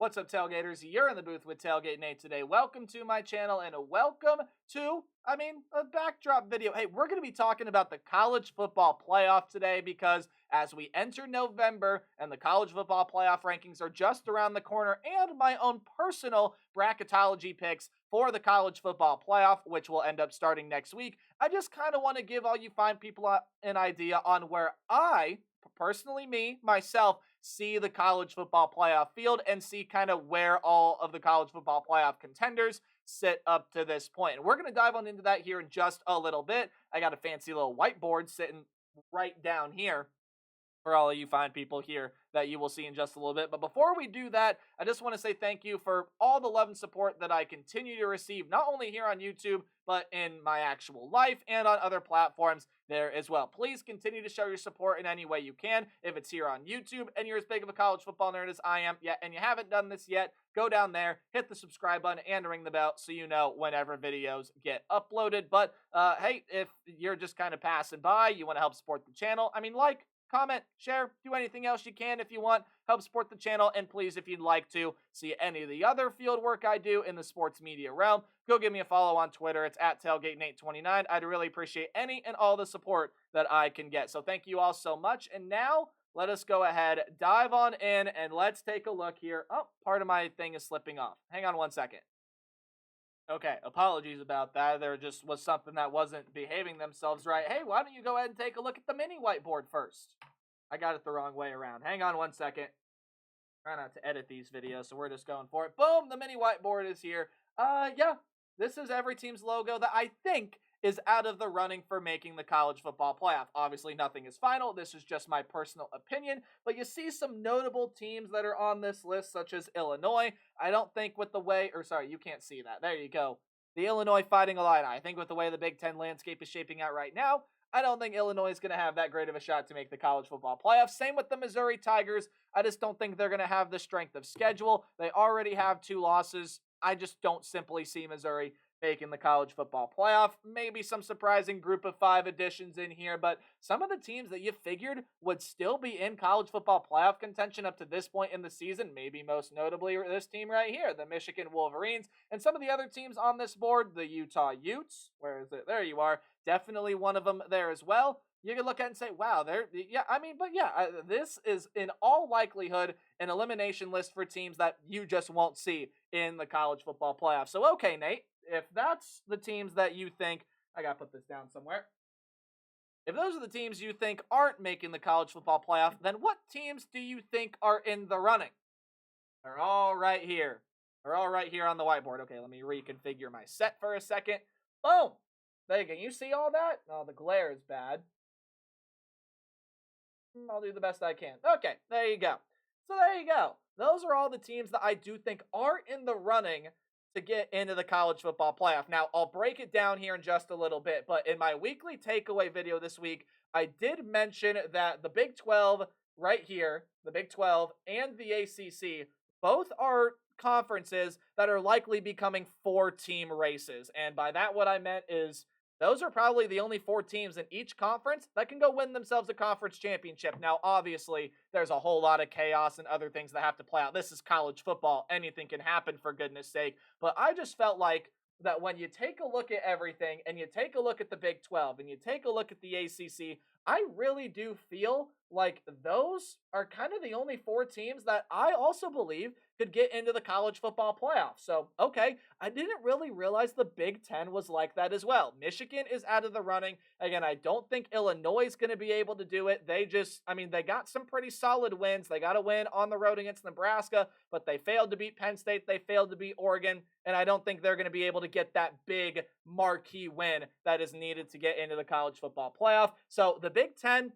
What's up, Tailgaters? You're in the booth with Tailgate Nate today. Welcome to my channel and welcome to, a backdrop video. Hey, we're going to be talking about the college football playoff today because as we enter November and the college football playoff rankings are just around the corner, and my own personal bracketology picks for the college football playoff, which will end up starting next week, I just kind of want to give all you fine people an idea on where I, personally myself, see the college football playoff field and see kind of where all of the college football playoff contenders sit up to this point. And we're going to dive on into that here in just a little bit. I got a fancy little whiteboard sitting right down here for all of you fine people here that you will see in just a little bit. But before we do that, I just want to say thank you for all the love and support that I continue to receive, not only here on YouTube, but in my actual life and on other platforms there as well. Please continue to show your support in any way you can. If it's here on YouTube and you're as big of a college football nerd as I am, and you haven't done this yet, go down there, hit the subscribe button, and ring the bell so you know whenever videos get uploaded. But hey, if you're just kind of passing by, you want to help support the channel, like, comment, share, do anything else you can if you want. Help support the channel, and please, if you'd like to see any of the other field work I do in the sports media realm, go give me a follow on Twitter. It's at TailgateNate29. I'd really appreciate any and all the support that I can get. So thank you all so much. And now, let us go ahead, dive on in, and let's take a look here. Oh, part of my thing is slipping off. Hang on one second. Okay, apologies about that. There just was something that wasn't behaving themselves right. Hey, why don't you go ahead and take a look at the mini whiteboard first? I got it the wrong way around. Hang on one second. Try not to edit these videos, so we're just going for it. Boom, the mini whiteboard is here. Yeah, this is every team's logo that I think is out of the running for making the college football playoff. Obviously, nothing is final. This is just my personal opinion. But you see some notable teams that are on this list, such as Illinois. I don't think with the way, you can't see that. There you go. The Illinois Fighting Illini. I think with the way the Big Ten landscape is shaping out right now, I don't think Illinois is going to have that great of a shot to make the college football playoff. Same with the Missouri Tigers. I just don't think they're going to have the strength of schedule. They already have 2 losses. I just don't simply see Missouri making the college football playoff. Maybe some surprising group of 5 additions in here, but some of the teams that you figured would still be in college football playoff contention up to this point in the season, maybe most notably this team right here, the Michigan Wolverines, and some of the other teams on this board, the Utah Utes. Where is it? There you are. Definitely one of them there as well. You can look at it and say, wow, this is in all likelihood an elimination list for teams that you just won't see in the college football playoff. So, okay, Nate, if that's the teams that you think, I gotta put this down somewhere. If those are the teams you think aren't making the college football playoff, then what teams do you think are in the running? They're all right here. They're all right here on the whiteboard. Okay, let me reconfigure my set for a second. Boom! There you go. You see all that? Oh, the glare is bad. I'll do the best I can. Okay, there you go. So there you go. Those are all the teams that I do think are in the running to get into the college football playoff. Now, I'll break it down here in just a little bit, but in my weekly takeaway video this week, I did mention that the Big 12 right here, the Big 12 and the ACC, both are conferences that are likely becoming 4-team races. And by that, what I meant is those are probably the only 4 teams in each conference that can go win themselves a conference championship. Now, obviously, there's a whole lot of chaos and other things that have to play out. This is college football. Anything can happen, for goodness sake. But I just felt like that when you take a look at everything and you take a look at the Big 12 and you take a look at the ACC, I really do feel like those are kind of the only 4 teams that I also believe could get into the college football playoff. So, okay, I didn't really realize the Big Ten was like that as well. Michigan is out of the running. Again, I don't think Illinois is going to be able to do it. They got some pretty solid wins. They got a win on the road against Nebraska, but they failed to beat Penn State. They failed to beat Oregon, and I don't think they're going to be able to get that big marquee win that is needed to get into the college football playoff. So the Big Ten,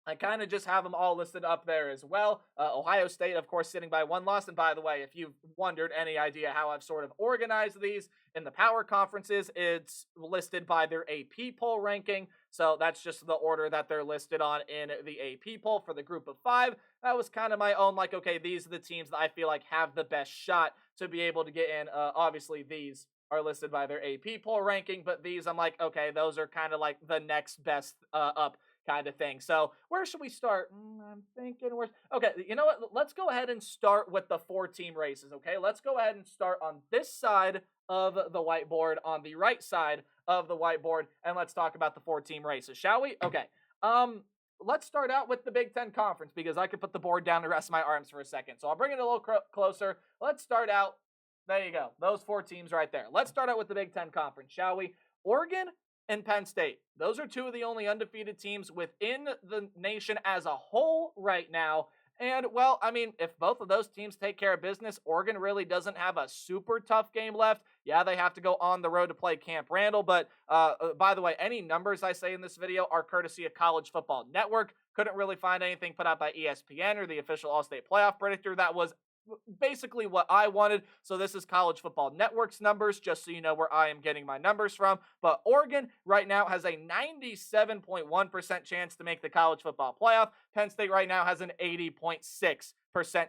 I kind of just have them all listed up there as well. Ohio State, of course, sitting by 1 loss. And by the way, if you've wondered any idea how I've sort of organized these in the power conferences, it's listed by their AP poll ranking. So that's just the order that they're listed on in the AP poll for the group of 5. That was kind of my own, okay, these are the teams that I feel like have the best shot to be able to get in. Obviously, these are listed by their AP poll ranking, but these I'm like, okay, those are kind of like the next best up kind of thing. So where should we start? I'm thinking okay, you know what? Let's go ahead and start with the 4-team races, okay? Let's go ahead and start on this side of the whiteboard, on the right side of the whiteboard, and let's talk about the 4-team races, shall we? Okay. Let's start out with the Big Ten Conference because I could put the board down and rest my arms for a second. So I'll bring it a little closer. Let's start out. There you go. Those 4 teams right there. Let's start out with the Big Ten Conference, shall we? Oregon and Penn State. Those are 2 of the only undefeated teams within the nation as a whole right now. And, well, I mean, if both of those teams take care of business, Oregon really doesn't have a super tough game left. Yeah, they have to go on the road to play Camp Randall. But, by the way, any numbers I say in this video are courtesy of College Football Network. Couldn't really find anything put out by ESPN or the official All-State Playoff Predictor. That was basically what I wanted. So this is College Football Network's numbers, just so you know where I am getting my numbers from. But Oregon right now has a 97.1% chance to make the college football playoff. Penn State right now has an 80.6%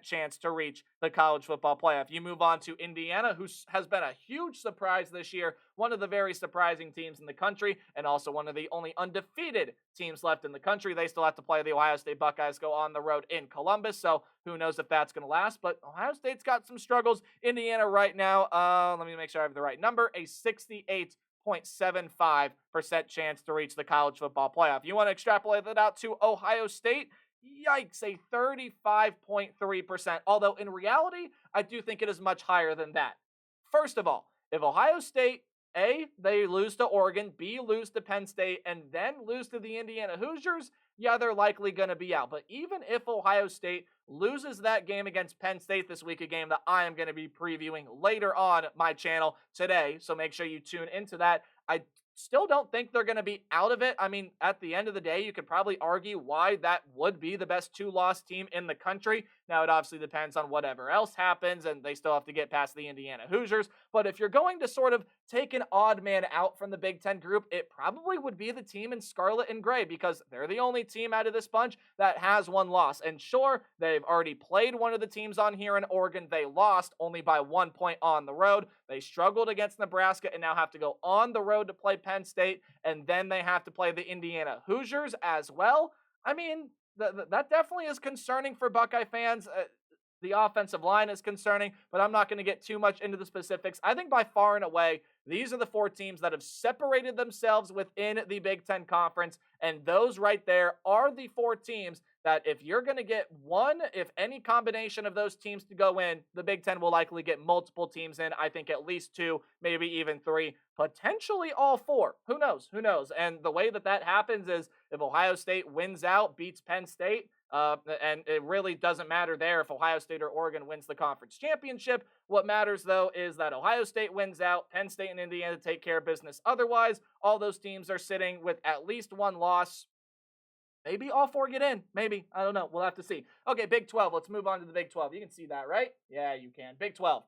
chance to reach the college football playoff. You move on to Indiana, who has been a huge surprise this year, one of the very surprising teams in the country, and also one of the only undefeated teams left in the country. They still have to play the Ohio State Buckeyes, go on the road in Columbus, so who knows if that's going to last, but Ohio State's got some struggles. Indiana right now, let me make sure I have the right number, a 68.75% chance to reach the college football playoff. You want to extrapolate that out to Ohio State? Yikes, a 35.3%, although in reality, I do think it is much higher than that. First of all, if Ohio State, A, they lose to Oregon, B, lose to Penn State, and then lose to the Indiana Hoosiers, yeah, they're likely going to be out. But even if Ohio State loses that game against Penn State this week, a game that I am going to be previewing later on my channel today, so make sure you tune into that, I still don't think they're going to be out of it. I mean, at the end of the day, you could probably argue why that would be the best 2-loss team in the country. Now, it obviously depends on whatever else happens, and they still have to get past the Indiana Hoosiers. But if you're going to sort of take an odd man out from the Big Ten group, it probably would be the team in scarlet and gray because they're the only team out of this bunch that has 1 loss. And sure, they've already played one of the teams on here in Oregon. They lost only by 1 point on the road. They struggled against Nebraska and now have to go on the road to play Penn State, and then they have to play the Indiana Hoosiers as well. I mean, that definitely is concerning for Buckeye fans. The offensive line is concerning, but I'm not going to get too much into the specifics. I think by far and away, these are the 4 teams that have separated themselves within the Big Ten Conference, and those right there are the 4 teams that if you're going to get one, if any combination of those teams to go in, the Big Ten will likely get multiple teams in. I think at least 2, maybe even 3, potentially all 4. Who knows? Who knows? And the way that happens is if Ohio State wins out, beats Penn State, and it really doesn't matter there if Ohio State or Oregon wins the conference championship. What matters, though, is that Ohio State wins out, Penn State and Indiana take care of business. Otherwise, all those teams are sitting with at least 1 loss. Maybe all 4 get in. Maybe. I don't know. We'll have to see. Okay, Big 12. Let's move on to the Big 12. You can see that, right? Yeah, you can. Big 12.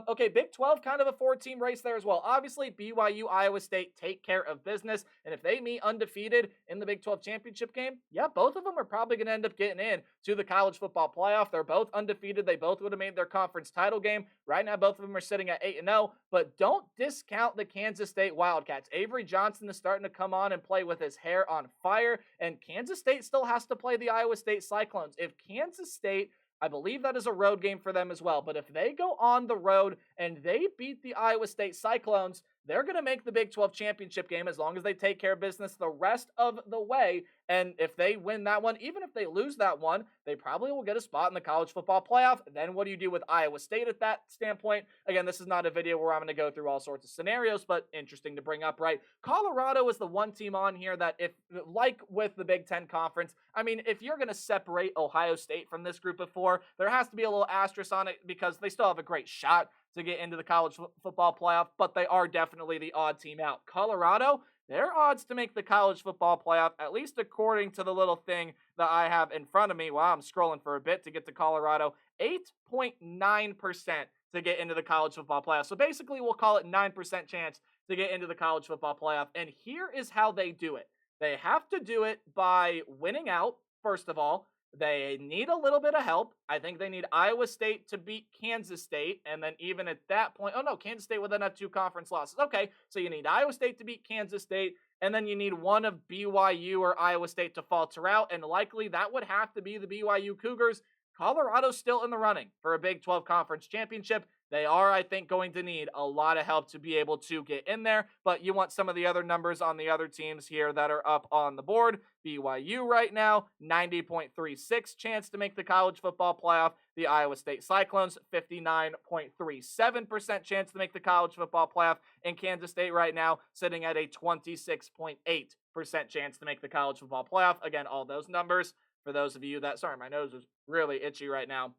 Okay, Big 12, kind of a 4-team race there as well. Obviously, BYU, Iowa State take care of business, and if they meet undefeated in the Big 12 championship game, yeah, both of them are probably going to end up getting in to the college football playoff. They're both undefeated. They both would have made their conference title game. Right now, both of them are sitting at 8-0, but don't discount the Kansas State Wildcats. Avery Johnson is starting to come on and play with his hair on fire, and Kansas State still has to play the Iowa State Cyclones. If Kansas State, I believe that is a road game for them as well. But if they go on the road and they beat the Iowa State Cyclones, they're going to make the Big 12 championship game as long as they take care of business the rest of the way. And if they win that one, even if they lose that one, they probably will get a spot in the college football playoff. Then what do you do with Iowa State at that standpoint? Again, this is not a video where I'm going to go through all sorts of scenarios, but interesting to bring up, right? Colorado is the one team on here that, if like with the Big Ten Conference, I mean, if you're going to separate Ohio State from this group of 4, there has to be a little asterisk on it because they still have a great shot to get into the college football playoff, but they are definitely the odd team out. Colorado, their odds to make the college football playoff, at least according to the little thing that I have in front of me while I'm scrolling for a bit to get to Colorado, 8.9% to get into the college football playoff. So basically, we'll call it 9% chance to get into the college football playoff. And here is how they do it. They have to do it by winning out, first of all. They need a little bit of help. I think they need Iowa State to beat Kansas State. And then even at that point, oh no, Kansas State would then have 2 conference losses. Okay, so you need Iowa State to beat Kansas State. And then you need one of BYU or Iowa State to falter out. And likely that would have to be the BYU Cougars. Colorado's still in the running for a Big 12 conference championship. They are, I think, going to need a lot of help to be able to get in there. But you want some of the other numbers on the other teams here that are up on the board. BYU right now, 90.36 chance to make the college football playoff. The Iowa State Cyclones, 59.37% chance to make the college football playoff. And Kansas State right now, sitting at a 26.8% chance to make the college football playoff. Again, all those numbers, for those of you that, sorry, my nose is really itchy right now.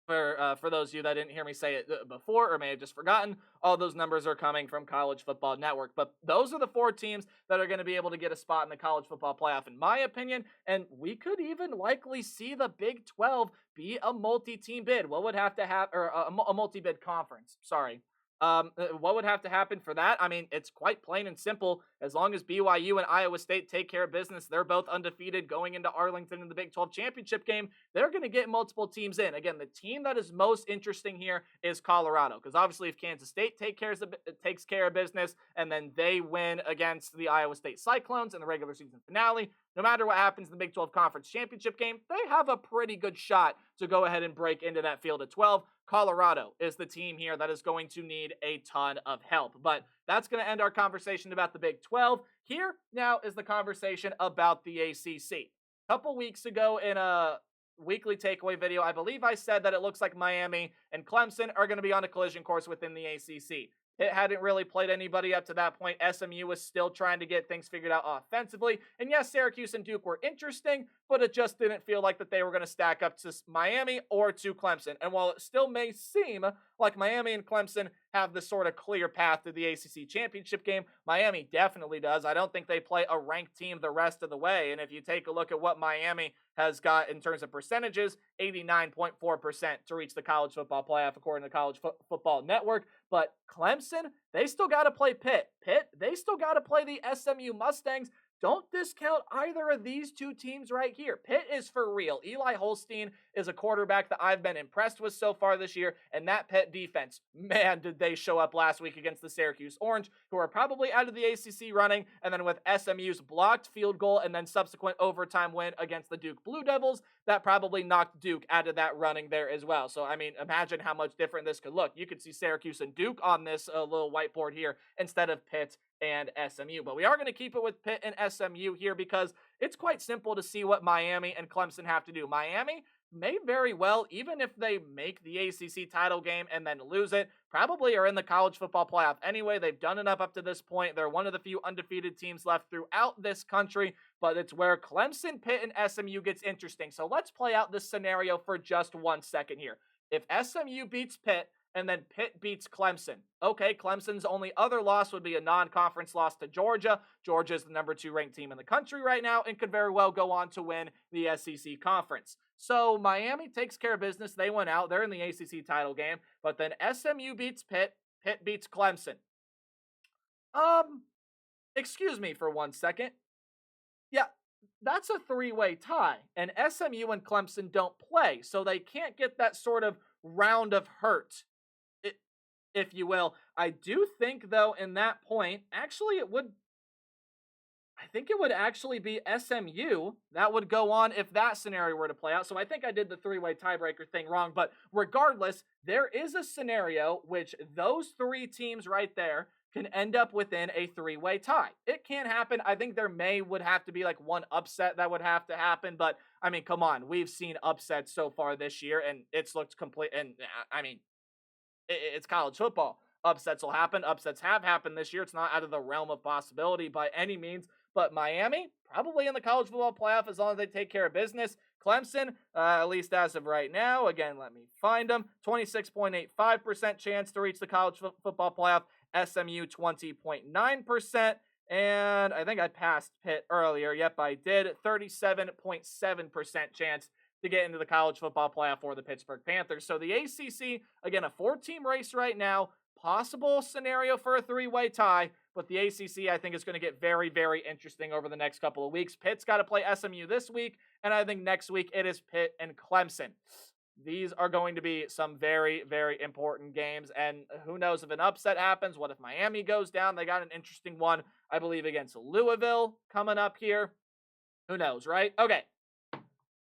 For those of you that didn't hear me say it before or may have just forgotten, all those numbers are coming from College Football Network. But those are the 4 teams that are going to be able to get a spot in the college football playoff, in my opinion. And we could even likely see the Big 12 be a multi-team bid. What would have to happen, or a multi-bid conference? Sorry. What would have to happen for that? I mean, it's quite plain and simple. As long as BYU and Iowa State take care of business, they're both undefeated going into Arlington in the Big 12 championship game. They're going to get multiple teams in. Again, the team that is most interesting here is Colorado, because obviously if Kansas State takes care of business and then they win against the Iowa State Cyclones in the regular season finale, no matter what happens in the Big 12 Conference Championship game, they have a pretty good shot to go ahead and break into that field of 12. Colorado is the team here that is going to need a ton of help. But that's going to end our conversation about the Big 12. Here now is the conversation about the ACC. A couple weeks ago in a weekly takeaway video, I believe I said that it looks like Miami and Clemson are going to be on a collision course within the ACC. It hadn't really played anybody up to that point. SMU was still trying to get things figured out offensively. And yes, Syracuse and Duke were interesting, but it just didn't feel like that they were going to stack up to Miami or to Clemson. And while it still may seem like Miami and Clemson have this sort of clear path to the ACC championship game, Miami definitely does. I don't think they play a ranked team the rest of the way. And if you take a look at what Miami has got in terms of percentages, 89.4% to reach the college football playoff according to College Football Network. But Clemson, they still got to play Pitt. Pitt, they still got to play the SMU Mustangs. Don't discount either of these 2 teams right here. Pitt is for real. Eli Holstein is a quarterback that I've been impressed with so far this year, and that Pitt defense, man, did they show up last week against the Syracuse Orange, who are probably out of the ACC running, and then with SMU's blocked field goal and then subsequent overtime win against the Duke Blue Devils, that probably knocked Duke out of that running there as well. So, I mean, imagine how much different this could look. You could see Syracuse and Duke on this little whiteboard here instead of Pitt and SMU. But we are going to keep it with Pitt and SMU here because it's quite simple to see what Miami and Clemson have to do. Miami may very well, even if they make the ACC title game and then lose it, probably are in the college football playoff anyway. They've done enough up to this point. They're one of the few undefeated teams left throughout this country, but it's where Clemson, Pitt, and SMU gets interesting. So let's play out this scenario for just 1 second here. If SMU beats Pitt, and then Pitt beats Clemson. Okay, Clemson's only other loss would be a non-conference loss to Georgia. Georgia's the number 2 ranked team in the country right now and could very well go on to win the SEC conference. So Miami takes care of business. They went out. They're in the ACC title game. But then SMU beats Pitt. Pitt beats Clemson. Excuse me for 1 second. Yeah, that's a 3-way tie. And SMU and Clemson don't play. So they can't get that sort of round of hurt, if you will. I do think, though, in that point, actually it would actually be SMU that would go on if that scenario were to play out. So I think I did the 3-way tiebreaker thing wrong. But regardless, there is a scenario which those 3 teams right there can end up within a 3-way tie. It can happen. I think there would have to be like one upset that would have to happen. But, I mean, come on. We've seen upsets so far this year, and it's looked complete. And, I mean, it's college football. Upsets will happen. Upsets have happened this year. It's not out of the realm of possibility by any means. But Miami, probably in the college football playoff as long as they take care of business. Clemson, at least as of right now, again, let me find them, 26.85% chance to reach the college football playoff. SMU, 20.9%. And I think I passed Pitt earlier. Yep, I did. 37.7% chance to get into the college football playoff for the Pittsburgh Panthers. So the ACC, again, a 4-team race right now. Possible scenario for a 3-way tie, but the ACC, I think, is going to get very, very interesting over the next couple of weeks. Pitt's got to play SMU this week, And I think next week it is Pitt and Clemson. These are going to be some very, very important games. And who knows if an upset happens? What if Miami goes down? They got an interesting one, I believe, against Louisville coming up here. Who knows, right? Okay.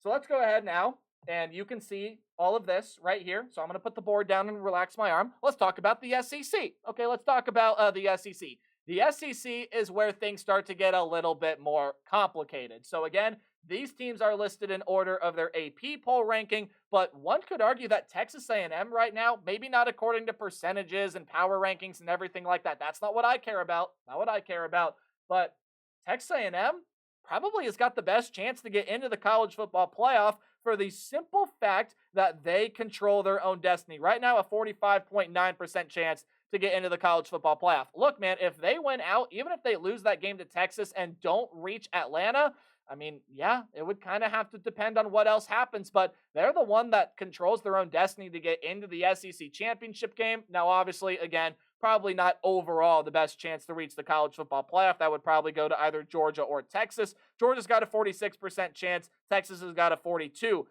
So let's go ahead now. And you can see all of this right here. So I'm going to put the board down and relax my arm. Let's talk about the SEC. Okay, let's talk about the SEC. The SEC is where things start to get a little bit more complicated. So again, these teams are listed in order of their AP poll ranking, but one could argue that Texas A&M right now, maybe not according to percentages and power rankings and everything like that. That's not what I care about. Not what I care about. But Texas A&M probably has got the best chance to get into the college football playoff for the simple fact that they control their own destiny. Right now, a 45.9% chance to get into the college football playoff. Look, man, if they win out, even if they lose that game to Texas and don't reach Atlanta, I mean, yeah, it would kind of have to depend on what else happens, but they're the one that controls their own destiny to get into the SEC championship game. Now, obviously, again, probably not overall the best chance to reach the college football playoff. That would probably go to either Georgia or Texas. Georgia's got a 46% chance. Texas has got a 42%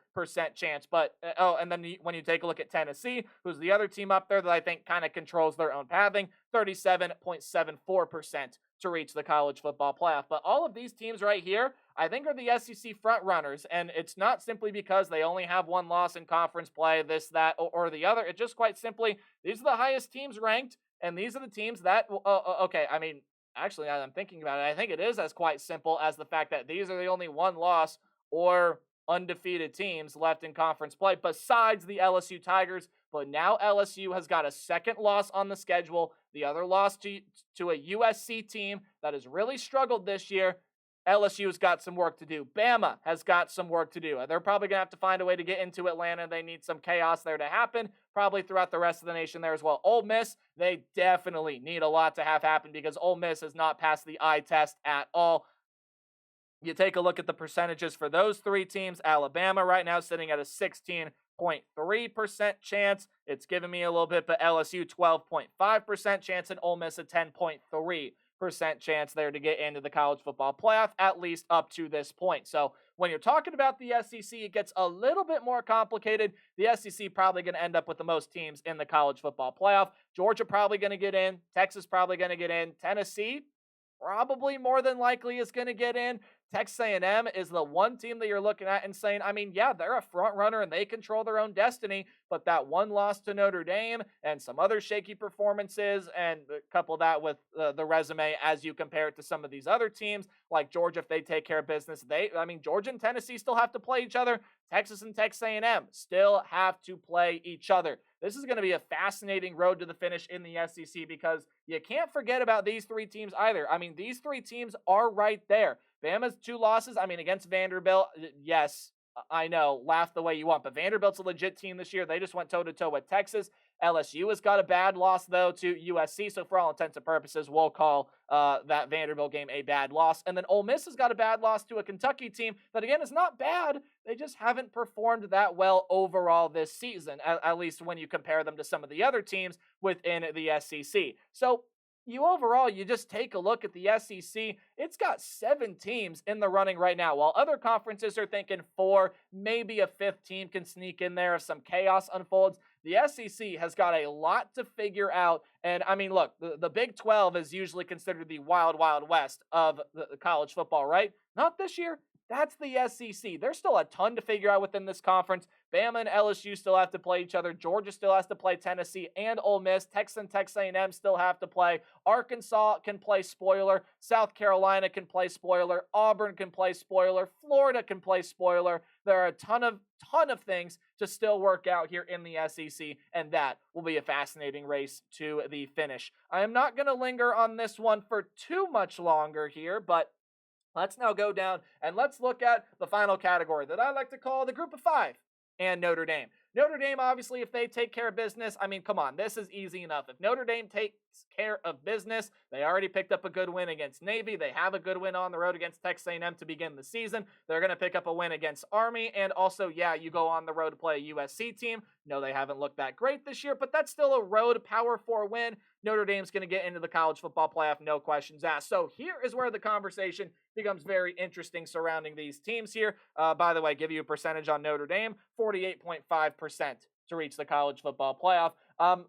chance. But, and then when you take a look at Tennessee, who's the other team up there that I think kind of controls their own pathing, 37.74% to reach the college football playoff. But all of these teams right here, I think, are the SEC front runners, and it's not simply because they only have one loss in conference play, this, that, or the other. It's just quite simply, these are the highest teams ranked, and these are the teams that, okay, I mean, actually, I'm thinking about it, I think it is as quite simple as the fact that these are the only one loss or undefeated teams left in conference play besides the LSU Tigers. But now LSU has got a second loss on the schedule, the other loss to a USC team that has really struggled this year. LSU's got some work to do. Bama has got some work to do. They're probably going to have to find a way to get into Atlanta. They need some chaos there to happen, probably throughout the rest of the nation there as well. Ole Miss, they definitely need a lot to have happen because Ole Miss has not passed the eye test at all. You take a look at the percentages for those three teams. Alabama right now sitting at a 16.3% chance. It's giving me a little bit, but LSU 12.5% chance and Ole Miss a 10.3% chance there to get into the college football playoff, at least up to this point. So when you're talking about the SEC, it gets a little bit more complicated. The SEC probably going to end up with the most teams in the college football playoff. Georgia probably going to get in. Texas probably going to get in. Tennessee probably more than likely is going to get in. Texas A&M is the one team that you're looking at and saying, I mean, yeah, they're a front runner and they control their own destiny, but that one loss to Notre Dame and some other shaky performances, and couple that with the resume as you compare it to some of these other teams like Georgia, if they take care of business, Georgia and Tennessee still have to play each other. Texas and Texas A&M still have to play each other. This is going to be a fascinating road to the finish in the SEC because you can't forget about these three teams either. I mean, these three teams are right there. Bama's 2 losses, I mean, against Vanderbilt, yes, I know, laugh the way you want, but Vanderbilt's a legit team this year. They just went toe-to-toe with Texas. LSU has got a bad loss, though, to USC, so for all intents and purposes, we'll call that Vanderbilt game a bad loss. And then Ole Miss has got a bad loss to a Kentucky team that, again, is not bad. They just haven't performed that well overall this season, at least when you compare them to some of the other teams within the SEC. So you just take a look at the SEC. It's got 7 teams in the running right now, while other conferences are thinking 4, maybe a 5th team can sneak in there if some chaos unfolds. The SEC has got a lot to figure out. And I mean, look, the Big 12 is usually considered the wild, wild west of the college football, right? Not this year. That's the SEC. There's still a ton to figure out within this conference. Bama and LSU still have to play each other. Georgia still has to play Tennessee and Ole Miss. Texas and Texas A&M still have to play. Arkansas can play spoiler. South Carolina can play spoiler. Auburn can play spoiler. Florida can play spoiler. There are a ton of things to still work out here in the SEC, and that will be a fascinating race to the finish. I am not going to linger on this one for too much longer here, but let's now go down and let's look at the final category that I like to call the Group of 5 and Notre Dame. Notre Dame, obviously, if they take care of business, I mean, come on, this is easy enough. If Notre Dame care of business. They already picked up a good win against Navy. They have a good win on the road against Texas A&M to begin the season. They're going to pick up a win against Army, and also, yeah, you go on the road to play a USC team. No, they haven't looked that great this year, but that's still a road Power 4 win. Notre Dame's going to get into the college football playoff, no questions asked. So here is where the conversation becomes very interesting surrounding these teams here. By the way, give you a percentage on Notre Dame, 48.5% to reach the college football playoff.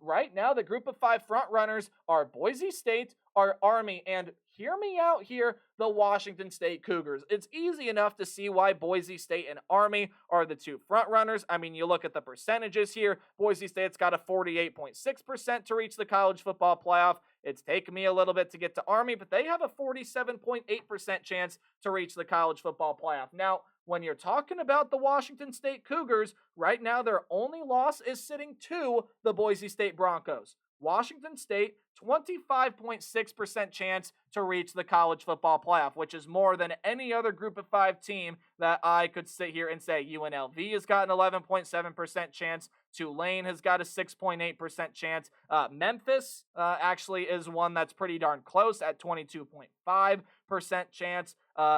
Right now, the group of 5 front runners are Boise State, our Army, and hear me out here, the Washington State Cougars. It's easy enough to see why Boise State and Army are the 2 front runners. I mean, you look at the percentages here. Boise State's got a 48.6% to reach the college football playoff. It's taken me a little bit to get to Army, but they have a 47.8% chance to reach the college football playoff. Now, when you're talking about the Washington State Cougars, right now their only loss is sitting to the Boise State Broncos. Washington State, 25.6% chance to reach the college football playoff, which is more than any other group of 5 team that I could sit here and say. UNLV has got an 11.7% chance. Tulane has got a 6.8% chance. Memphis actually is one that's pretty darn close at 22.5% chance.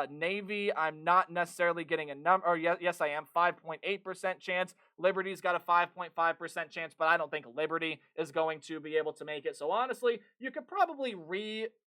Navy, I'm not necessarily getting a number, or yes, I am, 5.8% chance. Liberty's got a 5.5% chance, but I don't think Liberty is going to be able to make it. So honestly, you could probably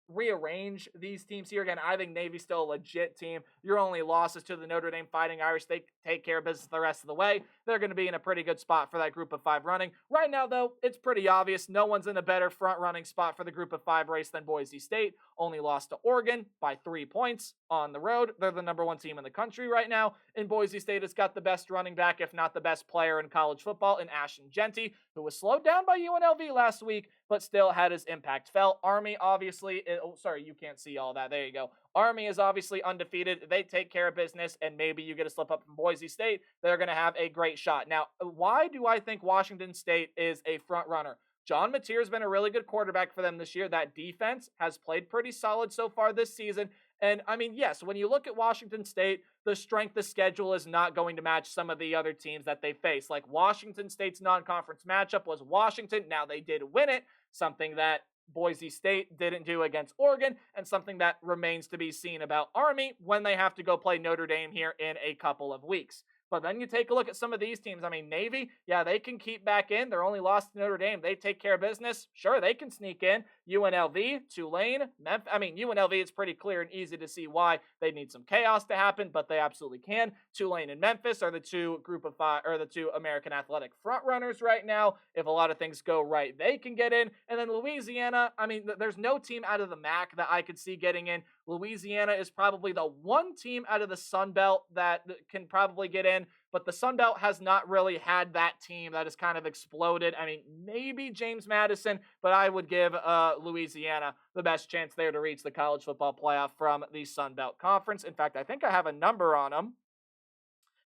rearrange these teams here. Again, I think Navy's still a legit team. Your only losses to the Notre Dame Fighting Irish. They take care of business the rest of the way. They're going to be in a pretty good spot for that group of 5 running. Right now, though, it's pretty obvious. No one's in a better front-running spot for the group of 5 race than Boise State. Only lost to Oregon by 3 points on the road. They're the number 1 team in the country right now. And Boise State has got the best running back, if not the best player in college football, in Ashton Jeanty, who was slowed down by UNLV last week, but still had his impact felt. Army, obviously, you can't see all that. There you go. Army is obviously undefeated. They take care of business, and maybe you get a slip up from Boise State. They're going to have a great shot. Now, why do I think Washington State is a front runner? John Mateer's been a really good quarterback for them this year. That defense has played pretty solid so far this season. And, I mean, yes, when you look at Washington State, the strength of schedule is not going to match some of the other teams that they face. Like, Washington State's non-conference matchup was Washington. Now, they did win it, something that Boise State didn't do against Oregon, and something that remains to be seen about Army when they have to go play Notre Dame here in a couple of weeks. But then you take a look at some of these teams. I mean, Navy, yeah, they can keep back in. They're only lost to Notre Dame. They take care of business. Sure, they can sneak in. UNLV, Tulane, Memphis. I mean, UNLV, it's pretty clear and easy to see why they need some chaos to happen, but they absolutely can. Tulane and Memphis are the 2 group of 5, or the 2 American Athletic front runners right now. If a lot of things go right, they can get in. And then Louisiana, I mean, there's no team out of the MAC that I could see getting in. Louisiana is probably the one team out of the Sun Belt that can probably get in, but the Sun Belt has not really had that team that has kind of exploded. I mean, maybe James Madison, but I would give Louisiana the best chance there to reach the college football playoff from the Sun Belt Conference. In fact, I think I have a number on them.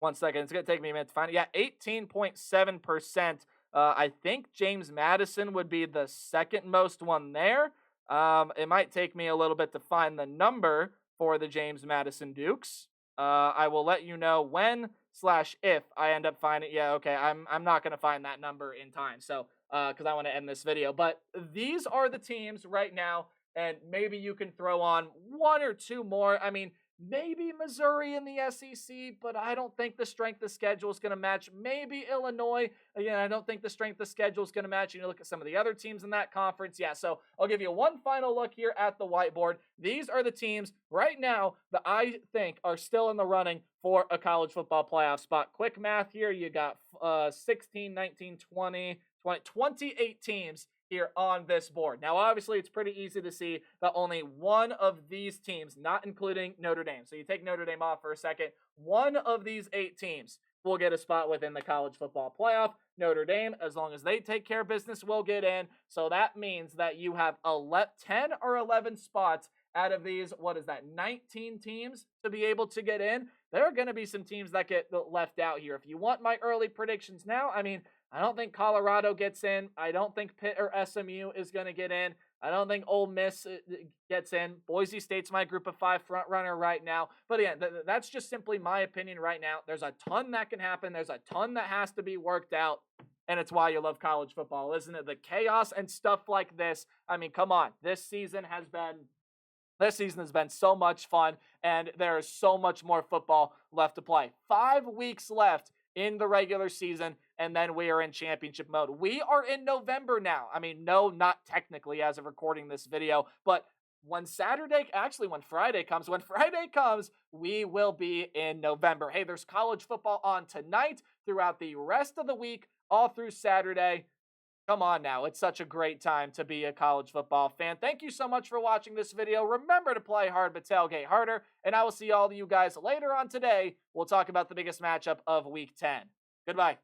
1 second. It's going to take me a minute to find it. Yeah, 18.7%. I think James Madison would be the second most one there. It might take me a little bit to find the number for the James Madison Dukes. I will let you know when/if I end up finding it. Yeah, okay, I'm not going to find that number in time, so because I want to end this video. But these are the teams right now, and maybe you can throw on 1 or 2 more. I mean, maybe Missouri in the SEC, but I don't think the strength of schedule is going to match. Maybe Illinois. Again, I don't think the strength of schedule is going to match. You know, look at some of the other teams in that conference. Yeah, so I'll give you one final look here at the whiteboard. These are the teams right now that I think are still in the running for a college football playoff spot. Quick math here. You got 16, 19, 20, 28 teams here on this board. Now, obviously, it's pretty easy to see that only one of these teams, not including Notre Dame, so you take Notre Dame off for a second, one of these 8 teams will get a spot within the college football playoff. Notre Dame, as long as they take care of business, will get in. So that means that you have 10 or 11 spots out of these, 19 teams to be able to get in. There are going to be some teams that get left out here. If you want my early predictions now, I mean, I don't think Colorado gets in. I don't think Pitt or SMU is going to get in. I don't think Ole Miss gets in. Boise State's my group of 5 front runner right now. But again, that's just simply my opinion right now. There's a ton that can happen. There's a ton that has to be worked out. And it's why you love college football, isn't it? The chaos and stuff like this. I mean, come on. This season has been so much fun, and there is so much more football left to play. 5 weeks left in the regular season, and then we are in championship mode. We are in November now. I mean, no, not technically as of recording this video, but when Friday comes, we will be in November. Hey, there's college football on tonight, throughout the rest of the week, all through Saturday. Come on now. It's such a great time to be a college football fan. Thank you so much for watching this video. Remember to play hard, but tailgate harder. And I will see all of you guys later on today. We'll talk about the biggest matchup of Week 10. Goodbye.